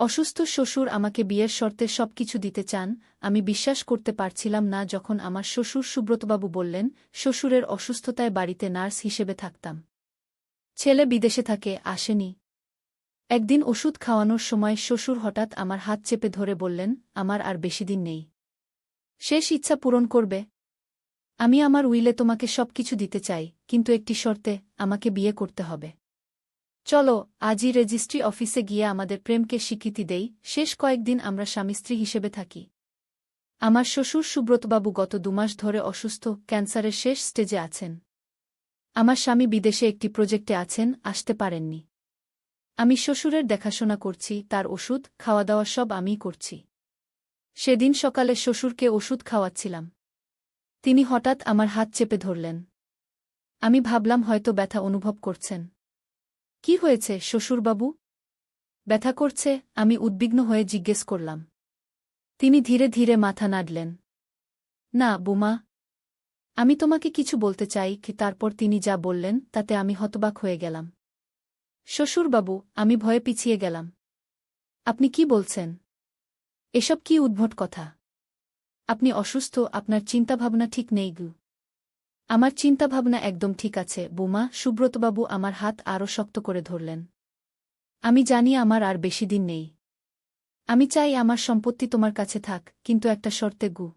অসুস্থ শ্বশুর আমাকে বিয়ের শর্তে সবকিছু দিতে চান। আমি বিশ্বাস করতে পারছিলাম না যখন আমার শ্বশুর সুব্রতবাবু বললেন শ্বশুরের অসুস্থতায় বাড়িতে নার্স হিসেবে থাকতাম। ছেলে বিদেশে থাকে, আসেনি। একদিন ওষুধ খাওয়ানোর সময় শ্বশুর হঠাৎ আমার হাত চেপে ধরে বললেন, আমার আর বেশিদিন নেই, শেষ ইচ্ছা পূরণ করবে। আমি আমার উইলে তোমাকে সবকিছু দিতে চাই, কিন্তু একটি শর্তে, আমাকে বিয়ে করতে হবে। চলো আজই রেজিস্ট্রি অফিসে গিয়ে আমাদের প্রেমকে স্বীকৃতি দেই, শেষ কয়েকদিন আমরা স্বামী স্ত্রী হিসেবে থাকি। আমার শ্বশুর সুব্রতবাবু গত 2 মাস ধরে অসুস্থ, ক্যান্সারের শেষ স্টেজে আছেন। আমার স্বামী বিদেশে একটি প্রজেক্টে আছেন, আসতে পারেননি। আমি শ্বশুরের দেখাশোনা করছি, তার ওষুধ খাওয়া দাওয়া সব আমিই করছি। সেদিন সকালে শ্বশুরকে ওষুধ খাওয়াচ্ছিলাম। তিনি হঠাৎ আমার হাত চেপে ধরলেন। আমি ভাবলাম হয়তো ব্যথা অনুভব করছেন। কি হয়েছে শ্বশুরবাবু? ব্যথা করছে? আমি উদ্বিগ্ন হয়ে জিজ্ঞেস করলাম। তিনি ধীরে ধীরে মাথা নাড়লেন। না বুমা, আমি তোমাকে কিছু বলতে চাই কি। তারপর তিনি যা বললেন তাতে আমি হতবাক হয়ে গেলাম। শ্বশুরবাবু, আমি ভয়ে পিছিয়ে গেলাম। আপনি কি বলছেন? এসব কি উদ্ভট কথা? আপনি অসুস্থ, আপনার চিন্তাভাবনা ঠিক নেই গু। আমার চিন্তাভাবনা একদম ঠিক আছে বুমা। সুব্রতবাবু আমার হাত আরও শক্ত করে ধরলেন। আমি জানি আমার আর বেশি দিন নেই। আমি চাই আমার সম্পত্তি তোমার কাছে থাক, কিন্তু একটা শর্তে গু।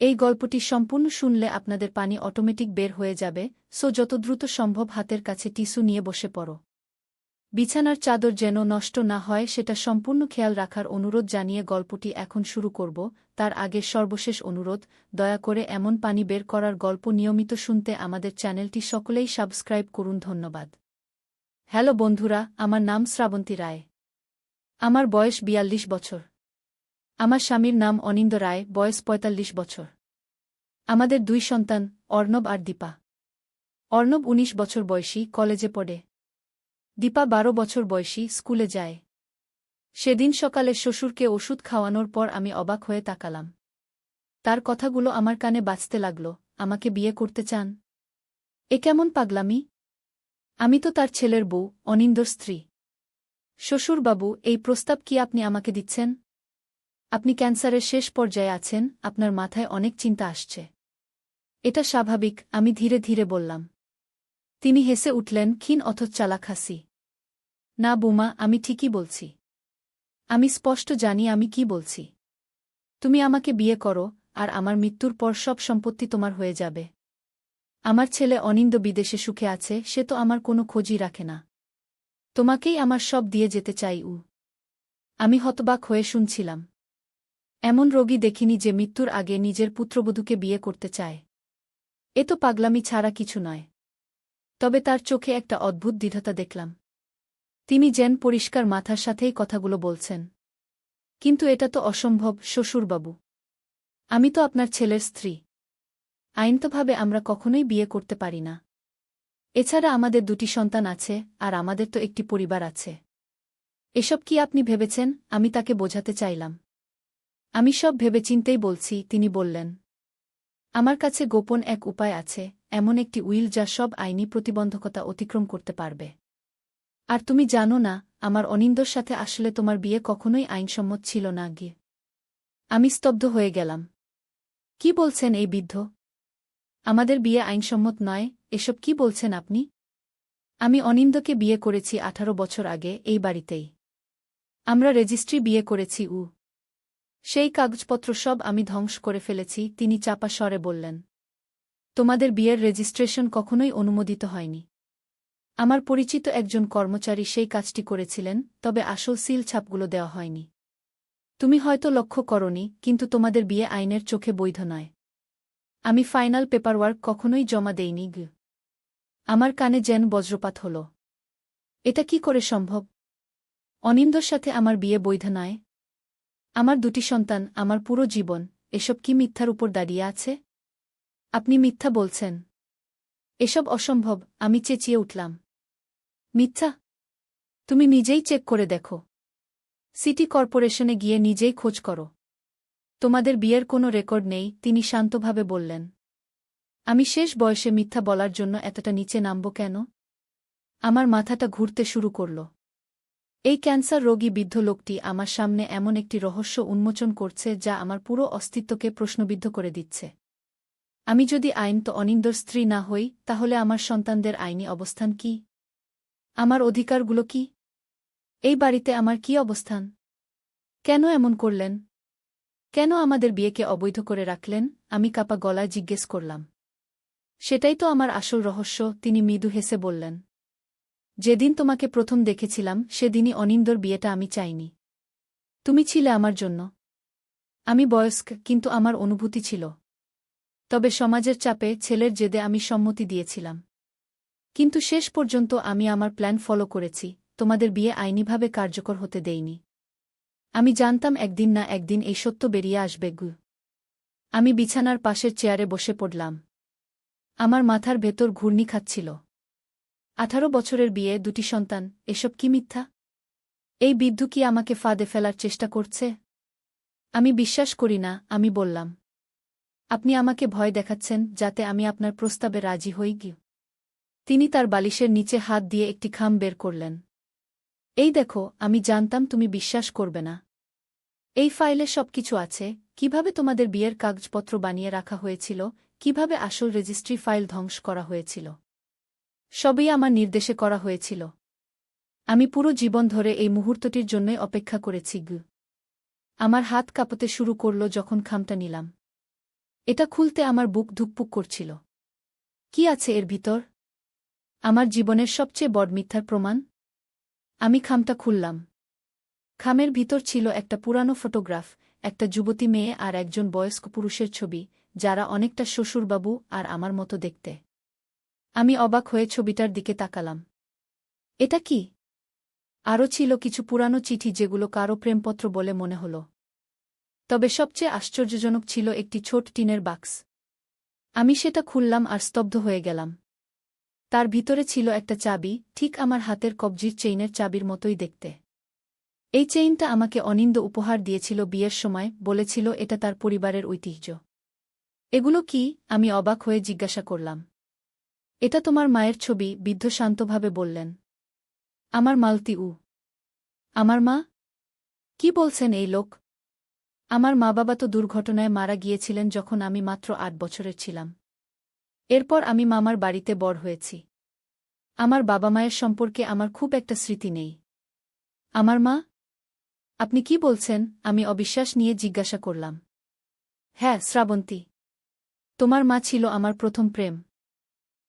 এই গল্পটি সম্পূর্ণ শুনলে আপনাদের পানি অটোমেটিক বের হয়ে যাবে, সো যত দ্রুত সম্ভব হাতের কাছে টিস্যু নিয়ে বসে পড়ো। বিছানার চাদর যেন নষ্ট না হয় সেটা সম্পূর্ণ খেয়াল রাখার অনুরোধ জানিয়ে গল্পটি এখন শুরু করব। তার আগে সর্বশেষ অনুরোধ, দয়া করে এমন পানি বের করার গল্প নিয়মিত শুনতে আমাদের চ্যানেলটি সকলেই সাবস্ক্রাইব করুন। ধন্যবাদ। হ্যালো বন্ধুরা, আমার নাম শ্রাবন্তী রায়। আমার বয়স 42 বছর। আমার স্বামীর নাম অনিন্দ রায়, বয়স 45 বছর। আমাদের 2 সন্তান, অর্ণব আর দীপা। অর্ণব 19 বছর বয়সী, কলেজে পড়ে। দীপা 12 বছর বয়সী, স্কুলে যায়। সেদিন সকালে শ্বশুরকে ওষুধ খাওয়ানোর পর আমি অবাক হয়ে তাকালাম। তার কথাগুলো আমার কানে বাজতে লাগল। আমাকে বিয়ে করতে চান? এ কেমন পাগলামি! আমি তো তার ছেলের বউ, অনিন্দর স্ত্রী। শ্বশুরবাবু, এই প্রস্তাব কি আপনি আমাকে দিচ্ছেন? আপনি ক্যান্সারের শেষ পর্যায়ে আছেন, আপনার মাথায় অনেক চিন্তা আসছে। এটা স্বাভাবিক, আমি ধীরে ধীরে বললাম। তিনি হেসে উঠলেন, ক্ষীণ অথচ চালাক হাসি। না বুমা, আমি ঠিকই বলছি। আমি স্পষ্ট জানি আমি কি বলছি। তুমি আমাকে বিয়ে করো, আর আমার মৃত্যুর পর সব সম্পত্তি তোমার হয়ে যাবে। আমার ছেলে অনিন্দ বিদেশে সুখে আছে, সে তো আমার কোনো খোঁজই রাখে না। তোমাকেই আমার সব দিয়ে যেতে চাই। আমি হতবাক হয়ে শুনছিলাম। এমন রোগী দেখিনি যে মৃত্যুর আগে নিজের পুত্রবধূকে বিয়ে করতে চায়। এ তো পাগলামি ছাড়া কিছু নয়। তবে তার চোখে একটা অদ্ভুত দৃঢ়তা দেখলাম। তিনি যেন পরিষ্কার মাথার সাথেই কথাগুলো বলছেন। কিন্তু এটা তো অসম্ভব শ্বশুরবাবু। আমি তো আপনার ছেলের স্ত্রী। আইনতভাবে আমরা কখনোই বিয়ে করতে পারি না। এছাড়া আমাদের 2টি সন্তান আছে, আর আমাদের তো একটি পরিবার আছে। এসব কি আপনি ভেবেছেন? আমি তাকে বোঝাতে চাইলাম। আমি সব ভেবেচিন্তেই বলছি, তিনি বললেন। আমার কাছে গোপন এক উপায় আছে, এমন একটি উইল যা সব আইনি প্রতিবন্ধকতা অতিক্রম করতে পারবে। আর তুমি জানো না, আমার অনিন্দর সাথে আসলে তোমার বিয়ে কখনোই আইনসম্মত ছিল না গিয়ে। আমি স্তব্ধ হয়ে গেলাম। কি বলছেন এই বৃদ্ধ? আমাদের বিয়ে আইনসম্মত নয়, এসব কি বলছেন আপনি? আমি অনিন্দকে বিয়ে করেছি 18 বছর আগে, এই বাড়িতেই। আমরা রেজিস্ট্রি বিয়ে করেছি। সেই কাগজপত্র সব আমি ধ্বংস করে ফেলেছি, তিনি চাপা স্বরে বললেন। তোমাদের বিয়ের রেজিস্ট্রেশন কখনোই অনুমোদিত হয়নি। আমার পরিচিত একজন কর্মচারী সেই কাজটি করেছিলেন, তবে আসল সিল ছাপগুলো দেওয়া হয়নি। তুমি হয়তো লক্ষ্য করনি, কিন্তু তোমাদের বিয়ে আইনের চোখে বৈধ নয়। আমি ফাইনাল পেপারওয়ার্ক কখনোই জমা দেইনি। আমার কানে যেন বজ্রপাত হল। এটা কি করে সম্ভব? অনিন্দর সাথে আমার বিয়ে বৈধ নয়? আমার 2টি সন্তান, আমার পুরো জীবন, এসব কি মিথ্যার উপর দাঁড়িয়ে আছে? আপনি মিথ্যা বলছেন। এসব অসম্ভব, আমি চেঁচিয়ে উঠলাম। মিথ্যা? তুমি নিজেই চেক করে দেখো। সিটি কর্পোরেশনে গিয়ে নিজেই খোঁজ করো। তোমাদের বিয়ের কোনো রেকর্ড নেই, তিনি শান্তভাবে বললেন। আমি শেষ বয়সে মিথ্যা বলার জন্য এতটা নিচে নামব কেন? আমার মাথাটা ঘুরতে শুরু করল। এই ক্যান্সার রোগী বৃদ্ধ লোকটি আমার সামনে এমন একটি রহস্য উন্মোচন করছে যা আমার পুরো অস্তিত্বকে প্রশ্নবিদ্ধ করে দিচ্ছে। আমি যদি তো অনিন্দর স্ত্রী না হই, তাহলে আমার সন্তানদের আইনি অবস্থান কি? আমার অধিকারগুলো কি? এই বাড়িতে আমার কি অবস্থান? কেন এমন করলেন? কেন আমাদের বিয়েকে অবৈধ করে রাখলেন? আমি কাপা গলায় জিজ্ঞেস করলাম। সেটাই তো আমার আসল রহস্য, তিনি মৃদু হেসে বললেন। যেদিন তোমাকে প্রথম দেখেছিলাম সেদিনই অনিন্দর বিয়েটা আমি চাইনি। তুমি ছিলে আমার জন্য। আমি বয়স্ক, কিন্তু আমার অনুভূতি ছিল। তবে সমাজের চাপে, ছেলের জেদে আমি সম্মতি দিয়েছিলাম। কিন্তু শেষ পর্যন্ত আমি আমার প্ল্যান ফলো করেছি, তোমাদের বিয়ে আইনিভাবে কার্যকর হতে দেইনি। আমি জানতাম একদিন না একদিন এই সত্য বেরিয়ে আসবে। আমি বিছানার পাশের চেয়ারে বসে পড়লাম। আমার মাথার ভেতর ঘূর্ণি খাচ্ছিল। 18 বছরের বিয়ে, 2টি সন্তান, এসব কি মিথ্যা? এই বিদ্যু কি আমাকে ফাঁদে ফেলার চেষ্টা করছে? আমি বিশ্বাস করি না, আমি বললাম। আপনি আমাকে ভয় দেখাচ্ছেন যাতে আমি আপনার প্রস্তাবে রাজি হই। তিনি তার বালিশের নিচে হাত দিয়ে একটি খাম বের করলেন। এই দেখো, আমি জানতাম তুমি বিশ্বাস করবে না। এই ফাইলে সবকিছু আছে, কিভাবে তোমাদের বিয়ের কাগজপত্র বানিয়ে রাখা হয়েছিল, কিভাবে আসল রেজিস্ট্রি ফাইল ধ্বংস করা হয়েছিল। সবই আমার নির্দেশে করা হয়েছিল। আমি পুরো জীবন ধরে এই মুহূর্তটির জন্যই অপেক্ষা করেছি। আমার হাত কাঁপতে শুরু করল যখন খামটা নিলাম। এটা খুলতে আমার বুক ধুকপুক করছিল। কি আছে এর ভিতর? আমার জীবনের সবচেয়ে বড় মিথ্যার প্রমাণ? আমি খামটা খুললাম। খামের ভিতর ছিল একটা পুরানো ফটোগ্রাফ, একটা যুবতী মেয়ে আর একজন বয়স্ক পুরুষের ছবি, যারা অনেকটা শ্বশুরবাবু আর আমার মতো দেখতে। আমি অবাক হয়ে ছবিটার দিকে তাকালাম। এটা কি? আরও ছিল কিছু পুরানো চিঠি যেগুলো কারো প্রেমপত্র বলে মনে হল। তবে সবচেয়ে আশ্চর্যজনক ছিল একটি ছোট টিনের বাক্স। আমি সেটা খুললাম আর স্তব্ধ হয়ে গেলাম। তার ভিতরে ছিল একটা চাবি, ঠিক আমার হাতের কবজির চেইনের চাবির মতোই দেখতে। এই চেইনটা আমাকে অনিন্দ উপহার দিয়েছিল বিয়ের সময়, বলেছিল এটা তার পরিবারের ঐতিহ্য। এগুলো কি? আমি অবাক হয়ে জিজ্ঞাসা করলাম। এটা তোমার মায়ের ছবি, বৃদ্ধ শান্তভাবে বললেন। আমার মালতী। আমার মা? কি বলছেন এই লোক? আমার মা-বাবা তো দুর্ঘটনায় মারা গিয়েছিলেন যখন আমি মাত্র 8 বছরের ছিলাম। এরপর আমি মামার বাড়িতে বড় হয়েছি। আমার বাবা-মায়ের সম্পর্কে আমার খুব একটা স্মৃতি নেই। আমার মা? আপনি কি বলছেন? আমি অবিশ্বাস নিয়ে জিজ্ঞাসা করলাম। হ্যাঁ, শ্রাবন্তী। তোমার মা ছিল আমার প্রথম প্রেম।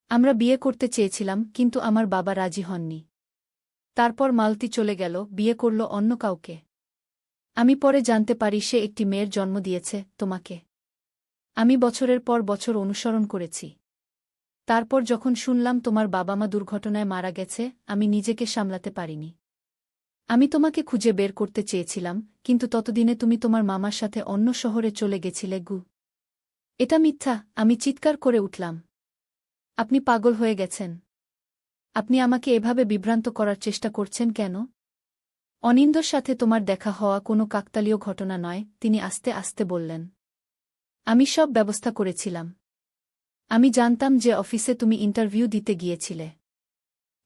আমরা বিয়ে করতে চেয়েছিলাম, কিন্তু আমার বাবা রাজি হননি। তারপর মালতী চলে গেল, বিয়ে করল অন্য কাউকে। আমি পরে জানতে পারি সে একটি মেয়ের জন্ম দিয়েছে, তোমাকে। আমি বছরের পর বছর অনুসরণ করেছি। তারপর যখন শুনলাম তোমার বাবা-মা দুর্ঘটনায় মারা গেছে, আমি নিজেকে সামলাতে পারিনি। আমি তোমাকে খুঁজে বের করতে চেয়েছিলাম, কিন্তু ততদিনে তুমি তোমার মামার সাথে অন্য শহরে চলে গেছিলে। এটা মিথ্যা, আমি চিৎকার করে উঠলাম। আপনি পাগল হয়ে গেছেন। আপনি আমাকে এভাবে বিভ্রান্ত করার চেষ্টা করছেন কেন? অনিন্দর সাথে তোমার দেখা হওয়া কোনো কাকতালীয় ঘটনা নয়, তিনি আস্তে আস্তে বললেন। আমি সব ব্যবস্থা করেছিলাম। আমি জানতাম যে অফিসে তুমি ইন্টারভিউ দিতে গিয়েছিলে।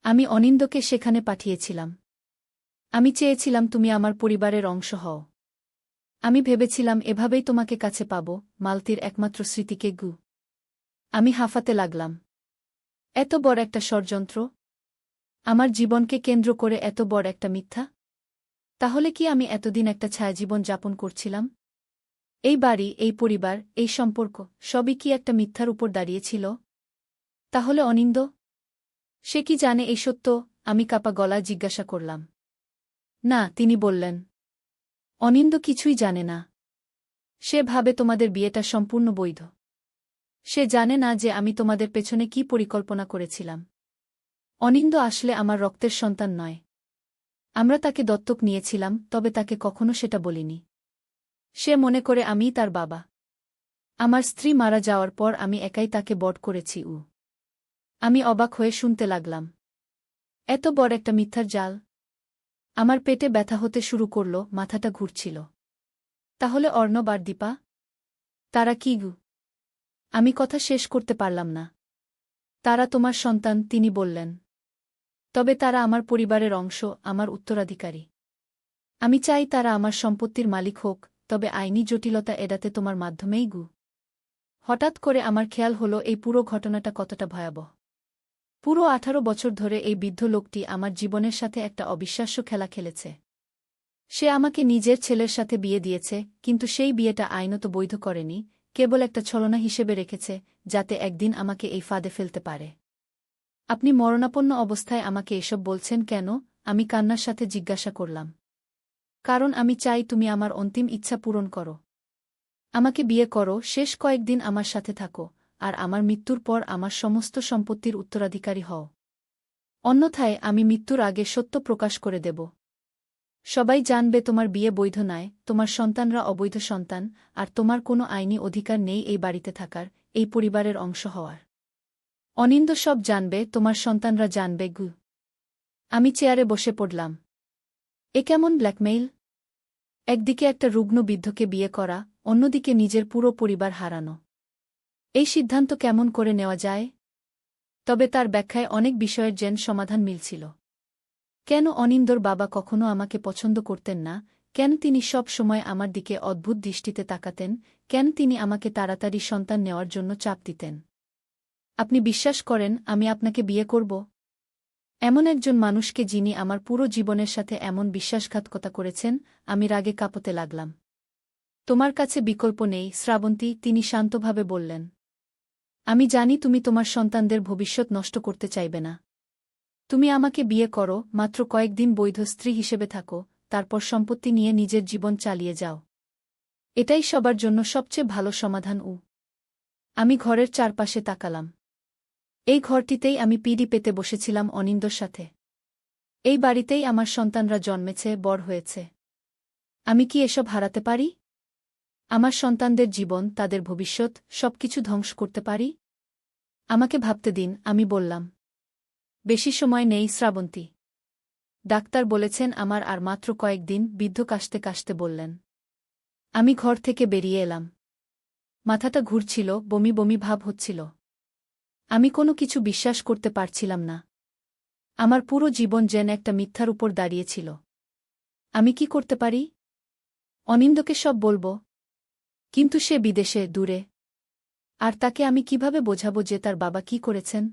আমি অনিন্দকে সেখানে পাঠিয়েছিলাম। আমি চেয়েছিলাম তুমি আমার পরিবারের অংশ হও। আমি ভেবেছিলাম এভাবেই তোমাকে কাছে পাব, মালতীর একমাত্র স্মৃতিকে। আমি হাঁফাতে লাগলাম। এত বড় একটা ষড়যন্ত্র? আমার জীবনকে কেন্দ্র করে এত বড় একটা মিথ্যা? তাহলে কি আমি এতদিন একটা ছায়াজীবন যাপন করছিলাম? এই বাড়ি, এই পরিবার, এই সম্পর্ক, সবই কি একটা মিথ্যার উপর দাঁড়িয়েছিল? তাহলে অনিন্দ? সে কি জানে এই সত্য? আমি কাপা গলা জিজ্ঞাসা করলাম। না, তিনি বললেন। অনিন্দ কিছুই জানে না। সে ভাবে তোমাদের বিয়েটা সম্পূর্ণ বৈধ। সে জানে না যে আমি তোমাদের পেছনে কি পরিকল্পনা করেছিলাম। অনিন্দ আসলে আমার রক্তের সন্তান নয়। আমরা তাকে দত্তক নিয়েছিলাম, তবে তাকে কখনো সেটা বলিনি। সে মনে করে আমিই তার বাবা। আমার স্ত্রী মারা যাওয়ার পর আমি একাই তাকে বড় করেছি। আমি অবাক হয়ে শুনতে লাগলাম। এত বড় একটা মিথ্যার জাল! আমার পেটে ব্যথা হতে শুরু করল, মাথাটা ঘুরছিল। তাহলে অর্ণব আর দীপা? তারা কি? আমি কথা শেষ করতে পারলাম না। তারা তোমার সন্তান, তিনি বললেন। তবে তারা আমার পরিবারের অংশ, আমার উত্তরাধিকারী। আমি চাই তারা আমার সম্পত্তির মালিক হোক, তবে আইনি জটিলতা এড়াতে তোমার মাধ্যমেই হঠাৎ করে আমার খেয়াল হলো এই পুরো ঘটনাটা কতটা ভয়াবহ। পুরো 18 বছর ধরে এই বৃদ্ধ লোকটি আমার জীবনের সাথে একটা অবিশ্বাস্য খেলা খেলেছে। সে আমাকে নিজের ছেলের সাথে বিয়ে দিয়েছে, কিন্তু সেই বিয়েটা আইনত বৈধ করেনি, কেবল একটা ছলনা হিসেবে রেখেছে, যাতে একদিন আমাকে এই ফাঁদে ফেলতে পারে। আপনি মরণাপন্ন অবস্থায় আমাকে এসব বলছেন কেন? আমি কান্নার সাথে জিজ্ঞাসা করলাম। কারণ আমি চাই তুমি আমার অন্তিম ইচ্ছা পূরণ করো। আমাকে বিয়ে করো, শেষ কয়েকদিন আমার সাথে থাকো, আর আমার মৃত্যুর পর আমার সমস্ত সম্পত্তির উত্তরাধিকারী হও। অন্যথায় আমি মৃত্যুর আগে সত্য প্রকাশ করে দেব। সবাই জানবে তোমার বিয়ে বৈধ নয়, তোমার সন্তানরা অবৈধ সন্তান, আর তোমার কোনো আইনি অধিকার নেই এই বাড়িতে থাকার, এই পরিবারের অংশ হওয়ার। অনিন্দ সব জানবে, তোমার সন্তানরা জানবে। আমি চেয়ারে বসে পড়লাম। এ কেমন ব্ল্যাকমেইল? একদিকে একটা রুগ্ন বৃদ্ধকে বিয়ে করা, অন্যদিকে নিজের পুরো পরিবার হারানো। এই সিদ্ধান্ত কেমন করে নেওয়া যায়? তবে তার ব্যাখ্যায় অনেক বিষয়ের যেন সমাধান মিলছিল। কেন অনিন্দর বাবা কখনো আমাকে পছন্দ করতেন না, কেন তিনি সব সময় আমার দিকে অদ্ভুত দৃষ্টিতে তাকাতেন, কেন তিনি আমাকে তাড়াতাড়ি সন্তান নেওয়ার জন্য চাপ দিতেন। আপনি বিশ্বাস করেন আমি আপনাকে বিয়ে করব? এমন একজন মানুষকে যিনি আমার পুরো জীবনের সাথে এমন বিশ্বাসঘাতকতা করেছেন? আমি রাগে কাঁপতে লাগলাম। তোমার কাছে বিকল্প নেই শ্রাবন্তী, তিনি শান্তভাবে বললেন। আমি জানি তুমি তোমার সন্তানদের ভবিষ্যৎ নষ্ট করতে চাইবে না। তুমি আমাকে বিয়ে করো, মাত্র কয়েকদিন বৈধ স্ত্রী হিসেবে থাকো, তারপর সম্পত্তি নিয়ে নিজের জীবন চালিয়ে যাও। এটাই সবার জন্য সবচেয়ে ভালো সমাধান। আমি ঘরের চারপাশে তাকালাম। এই ঘরটিতেই আমি পিঁড়ি পেতে বসেছিলাম অনিন্দর সাথে। এই বাড়িতেই আমার সন্তানরা জন্মেছে, বড় হয়েছে। আমি কি এসব হারাতে পারি? আমার সন্তানদের জীবন, তাদের ভবিষ্যৎ, সবকিছু ধ্বংস করতে পারি? আমাকে ভাবতে দিন, আমি বললাম। বেশি সময় নেই শ্রাবন্তী। ডাক্তার বলেছেন আমার আর মাত্র কয়েকদিন, বৃদ্ধ কাশতে কাশতে বললেন। আমি ঘর থেকে বেরিয়ে এলাম। মাথাটা ঘুরছিল, বমি বমি ভাব হচ্ছিল। আমি কোনো কিছু বিশ্বাস করতে পারছিলাম না। আমার পুরো জীবন যেন একটা মিথ্যার উপর দাঁড়িয়েছিল। আমি কি করতে পারি? অনিন্দকে সব বলব? কিন্তু সে বিদেশে, দূরে। আর তাকে আমি কিভাবে বোঝাবো যে তার বাবা কি করেছেন?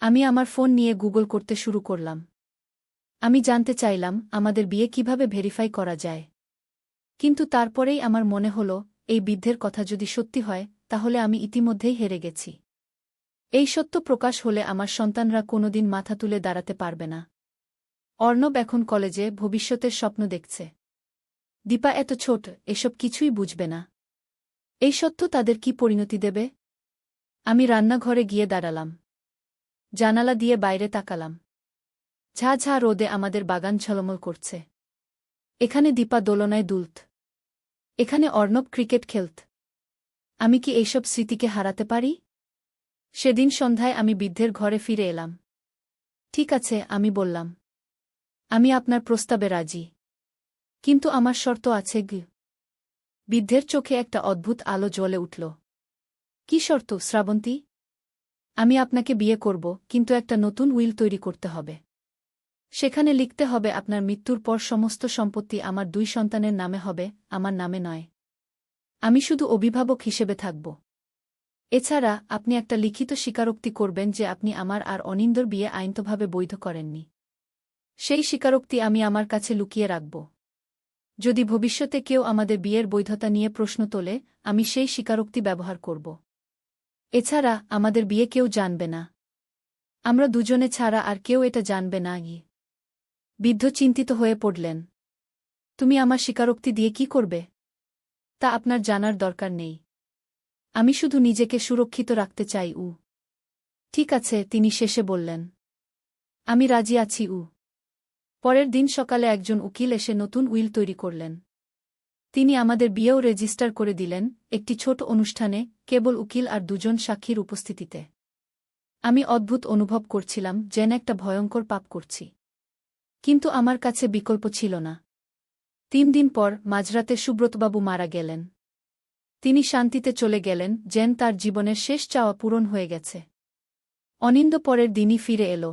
আমি আমার ফোন নিয়ে গুগল করতে শুরু করলাম। আমি জানতে চাইলাম আমাদের বিয়ে কিভাবে ভেরিফাই করা যায়। কিন্তু তারপরেই আমার মনে হলো, এই বৃদ্ধের কথা যদি সত্যি হয়, তাহলে আমি ইতিমধ্যেই হেরে গেছি। এই সত্য প্রকাশ হলে আমার সন্তানরা কোনোদিন মাথা তুলে দাঁড়াতে পারবে না। অর্ণব এখন কলেজে, ভবিষ্যতের স্বপ্ন দেখছে। দীপা এত ছোট, এসব কিছুই বুঝবে না। এই সত্য তাদের কি পরিণতি দেবে? আমি রান্নাঘরে গিয়ে দাঁড়ালাম। জানালা দিয়ে বাইরে তাকালাম। ঝা ঝা রোদে আমাদের বাগান ঝলমল করছে। এখানে দীপা দোলনায় দুলত। এখানে অর্ণব ক্রিকেট খেলত। আমি কি এইসব স্মৃতিকে হারাতে পারি? সেদিন সন্ধ্যায় আমি বৃদ্ধের ঘরে ফিরে এলাম। ঠিক আছে, আমি বললাম। আমি আপনার প্রস্তাবে রাজি। কিন্তু আমার শর্ত আছে। বৃদ্ধের চোখে একটা অদ্ভুত আলো জ্বলে উঠল। কি শর্ত শ্রাবন্তী? আমি আপনাকে বিয়ে করব, কিন্তু একটা নতুন উইল তৈরি করতে হবে। সেখানে লিখতে হবে আপনার মৃত্যুর পর সমস্ত সম্পত্তি আমার 2 সন্তানের নামে হবে, আমার নামে নয়। আমি শুধু অভিভাবক হিসেবে থাকব। এছাড়া আপনি একটা লিখিত স্বীকারোক্তি করবেন যে আপনি আমার আর অনিন্দর বিয়ে আইনতভাবে বৈধ করেননি। সেই স্বীকারোক্তি আমি আমার কাছে লুকিয়ে রাখব। যদি ভবিষ্যতে কেউ আমাদের বিয়ের বৈধতা নিয়ে প্রশ্ন তোলে, আমি সেই স্বীকারোক্তি ব্যবহার করব। এছাড়া আমাদের বিয়ে কেউ জানবে না। আমরা দুজনে ছাড়া আর কেউ এটা জানবে না। বৃদ্ধ চিন্তিত হয়ে পড়লেন। তুমি আমার স্বীকারোক্তি দিয়ে কি করবে? তা আপনার জানার দরকার নেই। আমি শুধু নিজেকে সুরক্ষিত রাখতে চাই। ঠিক আছে, তিনি শেষে বললেন। আমি রাজি আছি। পরের দিন সকালে একজন উকিল এসে নতুন উইল তৈরি করলেন। তিনি আমাদের বিয়েও রেজিস্টার করে দিলেন, একটি ছোট অনুষ্ঠানে, কেবল উকিল আর 2 জন সাক্ষীর উপস্থিতিতে। আমি অদ্ভুত অনুভব করছিলাম, যেন একটা ভয়ঙ্কর পাপ করছি। কিন্তু আমার কাছে বিকল্প ছিল না। 3 দিন পর মাঝরাতে সুব্রতবাবু মারা গেলেন। তিনি শান্তিতে চলে গেলেন, যেন তার জীবনের শেষ চাওয়া পূরণ হয়ে গেছে। অনিন্দ পরের দিনই ফিরে এল।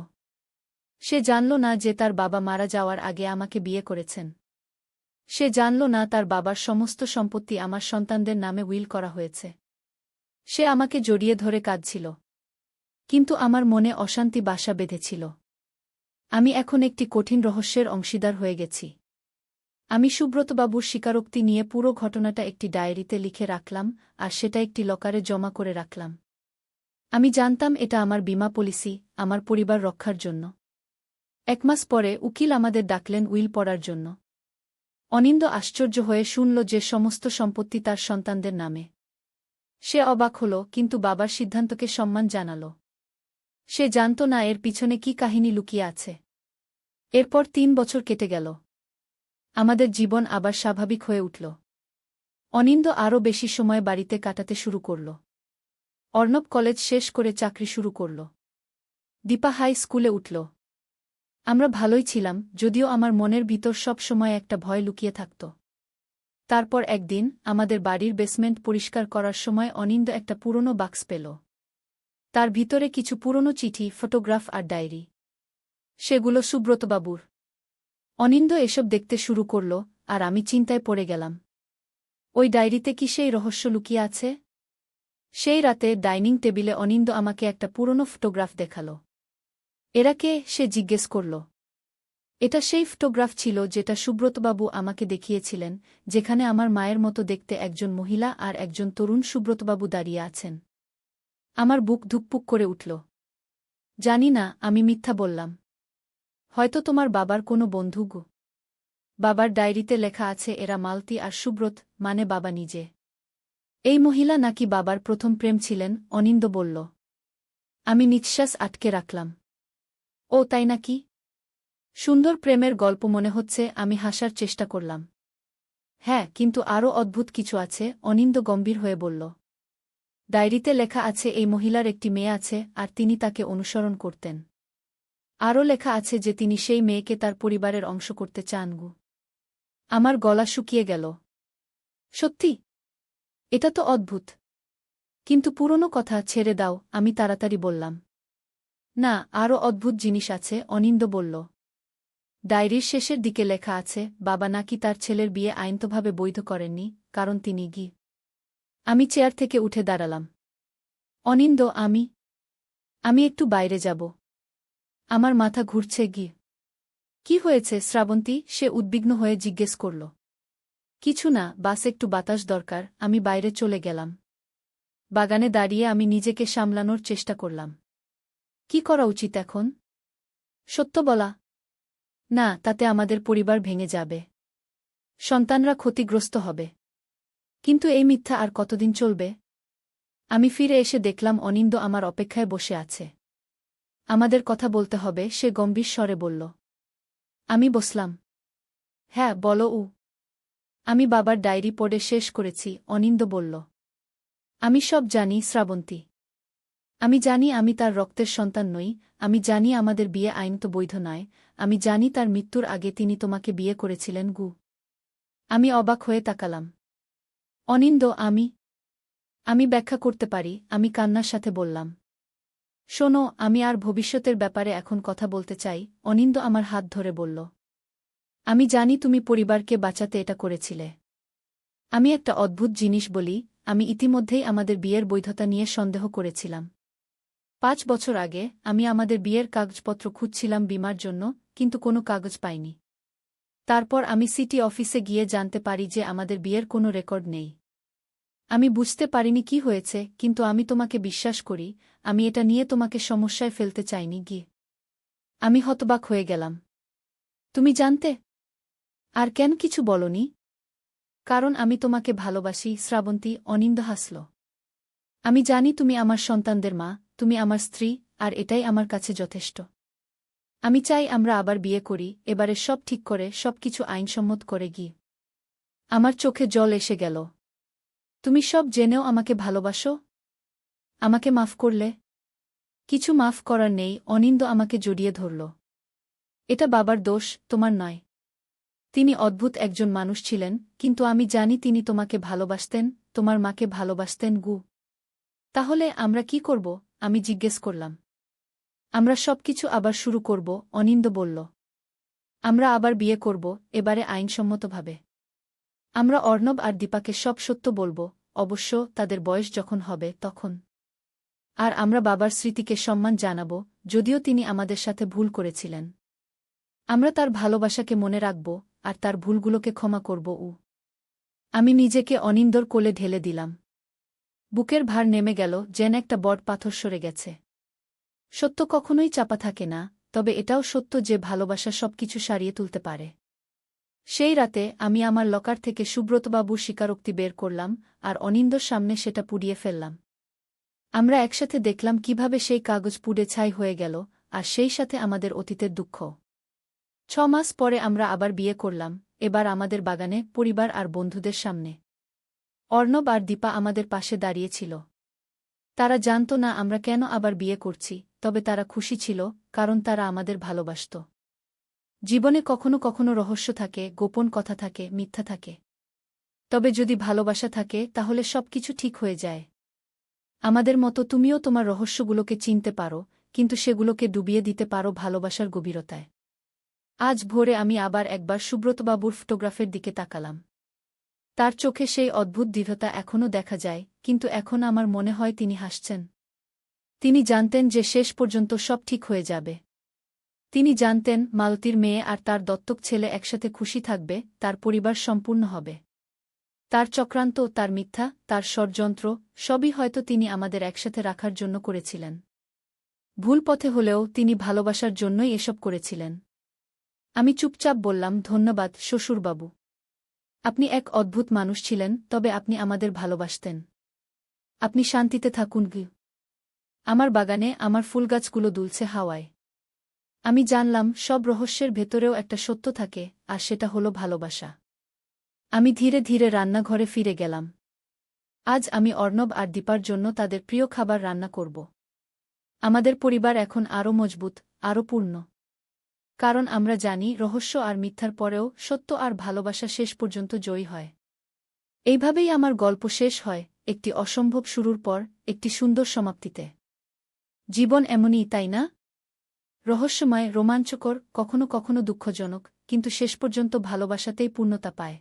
সে জানল না যে তার বাবা মারা যাওয়ার আগে আমাকে বিয়ে করেছেন। সে জানল না তার বাবার সমস্ত সম্পত্তি আমার সন্তানদের নামে উইল করা হয়েছে। সে আমাকে জড়িয়ে ধরে কাঁদছিল। কিন্তু আমার মনে অশান্তি বাসা বেঁধেছিল। আমি এখন একটি কঠিন রহস্যের অংশীদার হয়ে গেছি। আমি সুব্রতবাবুর স্বীকারোক্তি নিয়ে পুরো ঘটনাটা একটি ডায়েরিতে লিখে রাখলাম, আর সেটা একটি লকারে জমা করে রাখলাম। আমি জানতাম এটা আমার বীমা পলিসি, আমার পরিবার রক্ষার জন্য। 1 মাস পরে উকিল আমাদের ডাকলেন উইল পড়ার জন্য। অনিন্দ আশ্চর্য হয়ে শুনল যে সমস্ত সম্পত্তি তার সন্তানদের নামে। সে অবাক হল, কিন্তু বাবার সিদ্ধান্তকে সম্মান জানাল। সে জানত না এর পিছনে কি কাহিনী লুকিয়ে আছে। এরপর 3 বছর কেটে গেল। আমাদের জীবন আবার স্বাভাবিক হয়ে উঠল। অনিন্দ আরও বেশি সময় বাড়িতে কাটাতে শুরু করল। অর্ণব কলেজ শেষ করে চাকরি শুরু করল। দীপা হাই স্কুলে উঠল। আমরা ভালোই ছিলাম, যদিও আমার মনের ভিতর সব সময় একটা ভয় লুকিয়ে থাকত। তারপর একদিন আমাদের বাড়ির বেসমেন্ট পরিষ্কার করার সময় অনিন্দ একটা পুরনো বাক্স পেল। তার ভিতরে কিছু পুরনো চিঠি, ফটোগ্রাফ আর ডায়েরি। সেগুলো সুব্রতবাবুর। অনিন্দ এসব দেখতে শুরু করল, আর আমি চিন্তায় পড়ে গেলাম। ওই ডায়েরিতে কি সেই রহস্য লুকিয়ে আছে? সেই রাতে ডাইনিং টেবিলে অনিন্দ আমাকে একটা পুরনো ফটোগ্রাফ দেখাল। এরা কে? সে জিজ্ঞেস করল। এটা সেই ফটোগ্রাফ ছিল যেটা সুব্রতবাবু আমাকে দেখিয়েছিলেন, যেখানে আমার মায়ের মতো দেখতে একজন মহিলা আর একজন তরুণ সুব্রতবাবু দাঁড়িয়ে আছেন। আমার বুক ধুকপুক করে উঠল। জানি না, আমি মিথ্যা বললাম। হয়তো তোমার বাবার কোনো বন্ধু গো। বাবার ডায়েরিতে লেখা আছে এরা মালতী আর সুব্রত, মানে বাবা নিজে। এই মহিলা নাকি বাবার প্রথম প্রেম ছিলেন, অনিন্দ বলল। আমি নিঃশ্বাস আটকে রাখলাম। ও তাই নাকি? সুন্দর প্রেমের গল্প মনে হচ্ছে। আমি হাসার চেষ্টা করলাম। হ্যাঁ, কিন্তু আরও অদ্ভুত কিছু আছে, অনিন্দ গম্ভীর হয়ে বলল। ডায়েরিতে লেখা আছে এই মহিলার একটি মেয়ে আছে, আর তিনি তাকে অনুসরণ করতেন। আরও লেখা আছে যে তিনি সেই মেয়েকে তার পরিবারের অংশ করতে চান গু। আমার গলা শুকিয়ে গেল। সত্যি? এটা তো অদ্ভুত। কিন্তু পুরনো কথা ছেড়ে দাও, আমি তাড়াতাড়ি বললাম। না, আরও অদ্ভুত জিনিস আছে, অনিন্দ বলল। ডায়েরির শেষের দিকে লেখা আছে বাবা নাকি তার ছেলের বিয়ে আইনতভাবে বৈধ করেননি, কারণ তিনি গি। আমি চেয়ার থেকে উঠে দাঁড়ালাম। অনিন্দ, আমি একটু বাইরে যাব। আমার মাথা ঘুরছে গি। কি হয়েছে শ্রাবন্তী? সে উদ্বিগ্ন হয়ে জিজ্ঞেস করল। কিছু না, বাস একটু বাতাস দরকার। আমি বাইরে চলে গেলাম। বাগানে দাঁড়িয়ে আমি নিজেকে সামলানোর চেষ্টা করলাম। কি করা উচিত এখন? সত্য বলা? না, তাতে আমাদের পরিবার ভেঙে যাবে। সন্তানরা ক্ষতিগ্রস্ত হবে। কিন্তু এই মিথ্যা আর কতদিন চলবে? আমি ফিরে এসে দেখলাম অনিন্দ আমার অপেক্ষায় বসে আছে। আমাদের কথা বলতে হবে, সে গম্ভীর স্বরে বলল। আমি বসলাম। হ্যাঁ, বলো। আমি বাবার ডায়েরি পড়ে শেষ করেছি, অনিন্দ বলল। আমি সব জানি শ্রাবন্তী। আমি জানি আমি তার রক্তের সন্তান নই। আমি জানি আমাদের বিয়ে আইনত বৈধ নয়। আমি জানি তার মৃত্যুর আগে তিনি তোমাকে বিয়ে করেছিলেন গু। আমি অবাক হয়ে তাকালাম। অনিন্দ, আমি ব্যাখ্যা করতে পারি, আমি কান্নার সাথে বললাম। শোনো, আমি আর ভবিষ্যতের ব্যাপারে এখন কথা বলতে চাই। অনিন্দ আমার হাত ধরে বলল। আমি জানি তুমি পরিবারকে বাঁচাতে এটা করেছিলে। আমি একটা অদ্ভুত জিনিস বলি, আমি ইতিমধ্যেই আমাদের বিয়ের বৈধতা নিয়ে সন্দেহ করেছিলাম। 5 বছর আগে আমি আমাদের বিয়ের কাগজপত্র খুঁজছিলাম বীমার জন্য, কিন্তু কোনো কাগজ পাইনি। তারপর আমি সিটি অফিসে গিয়ে জানতে পারি যে আমাদের বিয়ের কোনো রেকর্ড নেই। আমি বুঝতে পারিনি কি হয়েছে, কিন্তু আমি তোমাকে বিশ্বাস করি। আমি এটা নিয়ে তোমাকে সমস্যায় ফেলতে চাইনি গি। আমি হতবাক হয়ে গেলাম। তুমি জানতে? আর কেন কিছু বলনি? কারণ আমি তোমাকে ভালোবাসি শ্রাবন্তী, অনিন্দ হাসল। আমি জানি তুমি আমার সন্তানদের মা, তুমি আমার স্ত্রী, আর এটাই আমার কাছে যথেষ্ট। আমি চাই আমরা আবার বিয়ে করি, এবারে সব ঠিক করে, সবকিছু আইনসম্মত করে গিয়ে। আমার চোখে জল এসে গেল। তুমি সব জেনেও আমাকে ভালোবাসো? আমাকে মাফ করলে? কিছু মাফ করার নেই, অনিন্দ আমাকে জড়িয়ে ধরল। এটা বাবার দোষ, তোমার নয়। তিনি অদ্ভুত একজন মানুষ ছিলেন, কিন্তু আমি জানি তিনি তোমাকে ভালোবাসতেন, তোমার মাকে ভালোবাসতেন গু। তাহলে আমরা কি করব? আমি জিজ্ঞেস করলাম। আমরা সবকিছু আবার শুরু করব, অনিন্দ বলল। আমরা আবার বিয়ে করব, এবারে আইনসম্মতভাবে। আমরা অর্ণব আর দীপাকে সব সত্য বলব, অবশ্য তাদের বয়স যখন হবে তখন। আর আমরা বাবার স্মৃতিকে সম্মান জানাব, যদিও তিনি আমাদের সাথে ভুল করেছিলেন। আমরা তার ভালোবাসাকে মনে রাখব, আর তার ভুলগুলোকে ক্ষমা করব। আমি নিজেকে অনিন্দর কোলে ঢেলে দিলাম। বুকের ভার নেমে গেল, যেন একটা বড় পাথর সরে গেছে। সত্য কখনোই চাপা থাকে না, তবে এটাও সত্য যে ভালোবাসা সবকিছু সারিয়ে তুলতে পারে। সেই রাতে আমি আমার লকার থেকে সুব্রতবাবুর স্বীকারোক্তি বের করলাম, আর অনিন্দর সামনে সেটা পুড়িয়ে ফেললাম। আমরা একসাথে দেখলাম কিভাবে সেই কাগজ পুড়ে ছাই হয়ে গেল, আর সেই সাথে আমাদের অতীতের দুঃখ। 6 মাস পরে আমরা আবার বিয়ে করলাম, এবার আমাদের বাগানে, পরিবার আর বন্ধুদের সামনে। অর্ণব আর দীপা আমাদের পাশে দাঁড়িয়েছিল। তারা জানত না আমরা কেন আবার বিয়ে করছি, তবে তারা খুশি ছিল, কারণ তারা আমাদের ভালোবাসত। জীবনে কখনো কখনো রহস্য থাকে, গোপন কথা থাকে, মিথ্যা থাকে। তবে যদি ভালোবাসা থাকে তাহলে সবকিছু ঠিক হয়ে যায়। আমাদের মতো তুমিও তোমার রহস্যগুলোকে চিনতে পারো, কিন্তু সেগুলোকে ডুবিয়ে দিতে পারো ভালোবাসার গভীরতায়। আজ ভোরে আমি আবার একবার সুব্রতবাবুর ফটোগ্রাফের দিকে তাকালাম। তার চোখে সেই অদ্ভুত দৃঢ়তা এখনও দেখা যায়, কিন্তু এখন আমার মনে হয় তিনি হাসছেন। তিনি জানতেন যে শেষ পর্যন্ত সব ঠিক হয়ে যাবে। তিনি জানতেন মালতীর মেয়ে আর তার দত্তক ছেলে একসাথে খুশি থাকবে, তার পরিবার সম্পূর্ণ হবে। তার চক্রান্ত, তার মিথ্যা, তার ষড়যন্ত্র, সবই হয়তো তিনি আমাদের একসাথে রাখার জন্য করেছিলেন। ভুল পথে হলেও তিনি ভালোবাসার জন্যই এসব করেছিলেন। আমি চুপচাপ বললাম, ধন্যবাদ শ্বশুরবাবু। আপনি এক অদ্ভুত মানুষ ছিলেন, তবে আপনি আমাদের ভালোবাসতেন। আপনি শান্তিতে থাকুন। আমার বাগানে আমার ফুলগাছগুলো দুলছে হাওয়ায়। আমি জানলাম সব রহস্যের ভেতরেও একটা সত্য থাকে, আর সেটা হলো ভালোবাসা। আমি ধীরে ধীরে রান্নাঘরে ফিরে গেলাম। আজ আমি অর্ণব আর দীপার জন্য তাদের প্রিয় খাবার রান্না করব। আমাদের পরিবার এখন আরও মজবুত, আরও পূর্ণ। কারণ আমরা জানি রহস্য আর মিথ্যার পরেও সত্য আর ভালোবাসা শেষ পর্যন্ত জয়ী হয়। এইভাবেই আমার গল্প শেষ হয়, একটি অসম্ভব শুরুর পর একটি সুন্দর সমাপ্তিতে। জীবন এমনই, তাই না? রহস্যময়, রোমাঞ্চকর, কখনো কখনো দুঃখজনক, কিন্তু শেষ পর্যন্ত ভালোবাসাতেই পূর্ণতা পায়।